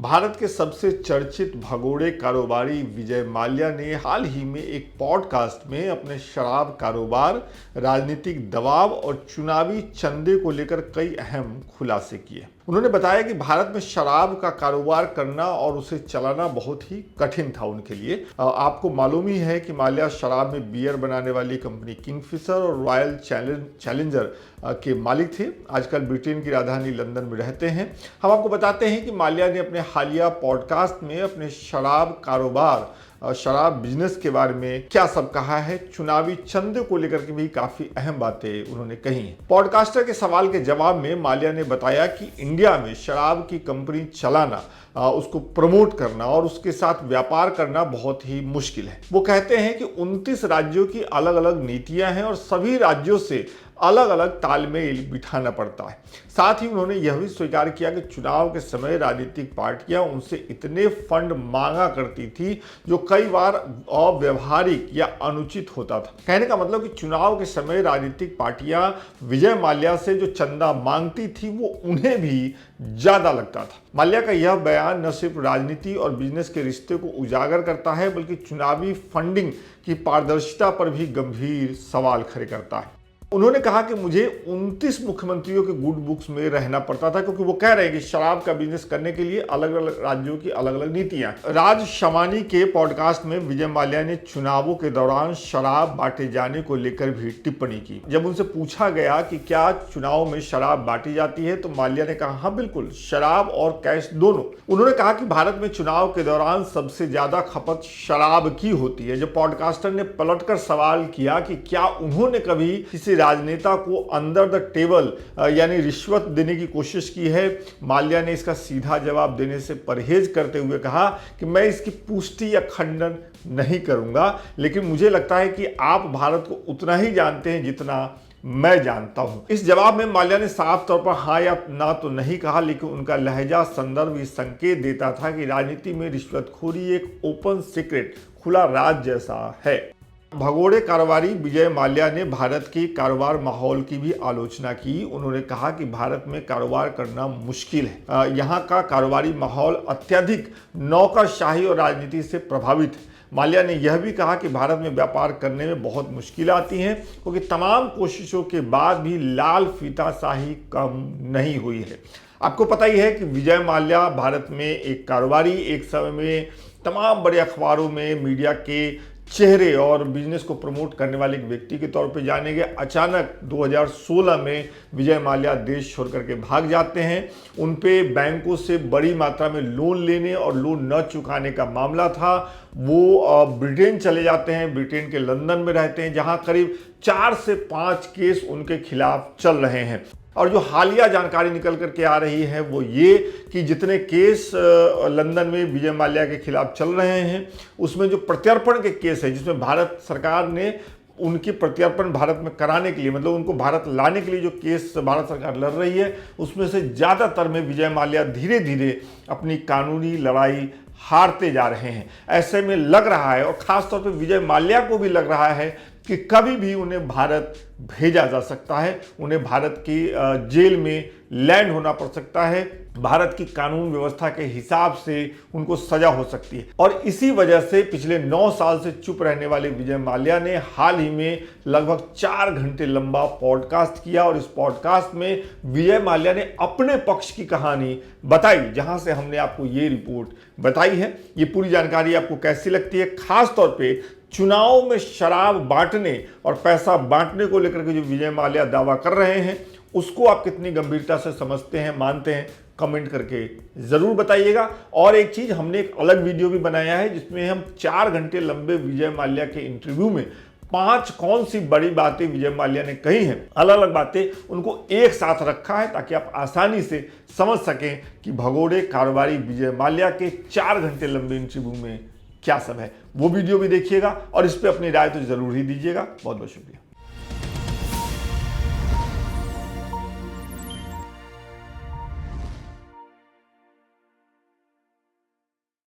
भारत के सबसे चर्चित भगोड़े कारोबारी विजय माल्या ने हाल ही में एक पॉडकास्ट में अपने शराब कारोबार, राजनीतिक दबाव और चुनावी चंदे को लेकर कई अहम खुलासे किए। उन्होंने बताया कि भारत में शराब का कारोबार करना और उसे चलाना बहुत ही कठिन था उनके लिए। आपको मालूम ही है कि माल्या शराब में बियर बनाने वाली कंपनी किंगफिशर और रॉयल चैलेंजर के मालिक थे। आजकल ब्रिटेन की राजधानी लंदन में रहते हैं। हम आपको बताते हैं कि माल्या ने अपने हालिया पॉडकास्ट में अपने शराब कारोबार, शराब बिजनेस के बारे में क्या सब कहा है। चुनावी चंदे को लेकर के भी काफी अहम बातें उन्होंने कही हैं। पॉडकास्टर के सवाल के जवाब में माल्या ने बताया कि इंडिया में शराब की कंपनी चलाना, उसको प्रमोट करना और उसके साथ व्यापार करना बहुत ही मुश्किल है। वो कहते हैं कि 29 राज्यों की अलग अलग नीतियां हैं और सभी राज्यों से अलग अलग तालमेल बिठाना पड़ता है। साथ ही उन्होंने यह भी स्वीकार किया कि चुनाव के समय राजनीतिक पार्टियां उनसे इतने फंड मांगा करती थी जो कई बार अव्यवहारिक या अनुचित होता था। कहने का मतलब कि चुनाव के समय राजनीतिक पार्टियां विजय माल्या से जो चंदा मांगती थी वो उन्हें भी ज्यादा लगता था। माल्या का यह बयान न सिर्फ राजनीति और बिजनेस के रिश्ते को उजागर करता है बल्कि चुनावी फंडिंग की पारदर्शिता पर भी गंभीर सवाल खड़े करता है। उन्होंने कहा कि मुझे 29 मुख्यमंत्रियों के गुड बुक्स में रहना पड़ता था क्योंकि वो कह रहे हैं कि शराब का बिजनेस करने के लिए अलग अलग राज्यों की अलग अलग नीतियां। राज शमानी के पॉडकास्ट में विजय माल्या ने चुनावों के दौरान शराब बांटे जाने को लेकर भी टिप्पणी की। जब उनसे पूछा गया कि क्या चुनाव में शराब बांटी जाती है तो माल्या ने कहा, हाँ बिल्कुल, शराब और कैश दोनों। उन्होंने कहा कि भारत में चुनाव के दौरान सबसे ज्यादा खपत शराब की होती है। जब पॉडकास्टर ने पलटकर सवाल किया कि क्या उन्होंने कभी किसी राजनेता को अंडर द टेबल यानी रिश्वत देने की कोशिश की है, माल्या ने इसका सीधा जवाब देने से परहेज करते हुए कहा कि मैं इसकी पुष्टि या खंडन नहीं करूंगा, लेकिन मुझे लगता है कि आप भारत को उतना ही जानते हैं जितना मैं जानता हूं। इस जवाब में माल्या ने साफ तौर पर हाँ या ना तो नहीं कहा, लेकिन उनका लहजा संदर्भ ये संकेत देता था कि राजनीति में रिश्वतखोरी एक ओपन सीक्रेट, खुला राज जैसा है। भगोड़े कारोबारी विजय माल्या ने भारत के कारोबार माहौल की भी आलोचना की। उन्होंने कहा कि भारत में कारोबार करना मुश्किल है। यहाँ का कारोबारी माहौल अत्यधिक नौकरशाही और राजनीति से प्रभावित है। माल्या ने यह भी कहा कि भारत में व्यापार करने में बहुत मुश्किल आती हैं क्योंकि तमाम कोशिशों के बाद भी लाल फीताशाही कम नहीं हुई है। आपको पता ही है कि विजय माल्या भारत में एक कारोबारी, एक समय में तमाम बड़े अखबारों में मीडिया के चेहरे और बिजनेस को प्रमोट करने वाले एक व्यक्ति के तौर पे जाने गए। अचानक 2016 में विजय माल्या देश छोड़ करके भाग जाते हैं। उन पे बैंकों से बड़ी मात्रा में लोन लेने और लोन न चुकाने का मामला था। वो ब्रिटेन चले जाते हैं, ब्रिटेन के लंदन में रहते हैं, जहां करीब 4 से 5 केस उनके खिलाफ चल रहे हैं। और जो हालिया जानकारी निकल करके आ रही है वो ये कि जितने केस लंदन में विजय माल्या के खिलाफ चल रहे हैं उसमें जो प्रत्यर्पण के केस है, जिसमें भारत सरकार ने उनकी प्रत्यर्पण भारत में कराने के लिए, मतलब उनको भारत लाने के लिए जो केस भारत सरकार लड़ रही है, उसमें से ज़्यादातर में विजय माल्या धीरे धीरे अपनी कानूनी लड़ाई हारते जा रहे हैं। ऐसे में लग रहा है, और ख़ासतौर पर विजय माल्या को भी लग रहा है कि कभी भी उन्हें भारत भेजा जा सकता है, उन्हें भारत की जेल में लैंड होना पड़ सकता है। भारत की कानून व्यवस्था के हिसाब से उनको सजा हो सकती है। और इसी वजह से पिछले 9 साल से चुप रहने वाले विजय माल्या ने हाल ही में लगभग 4 घंटे लंबा पॉडकास्ट किया और इस पॉडकास्ट में विजय माल्या ने अपने पक्ष की कहानी बताई, जहां से हमने आपको ये रिपोर्ट बताई है। ये पूरी जानकारी आपको कैसी लगती है? खास तौर पे चुनाव में शराब बांटने और पैसा बांटने को लेकर के जो विजय माल्या दावा कर रहे हैं उसको आप कितनी गंभीरता से समझते हैं, मानते हैं? कमेंट करके जरूर बताइएगा। और एक चीज, हमने एक अलग वीडियो भी बनाया है जिसमें हम 4 घंटे लंबे विजय माल्या के इंटरव्यू में 5 कौन सी बड़ी बातें विजय माल्या ने कही हैं, अलग अलग बातें, उनको एक साथ रखा है ताकि आप आसानी से समझ सकें कि भगोड़े कारोबारी विजय माल्या के 4 घंटे लंबे इंटरव्यू में क्या सब है। वो वीडियो भी देखिएगा और इस पर अपनी राय तो जरूर ही दीजिएगा। बहुत बहुत शुक्रिया।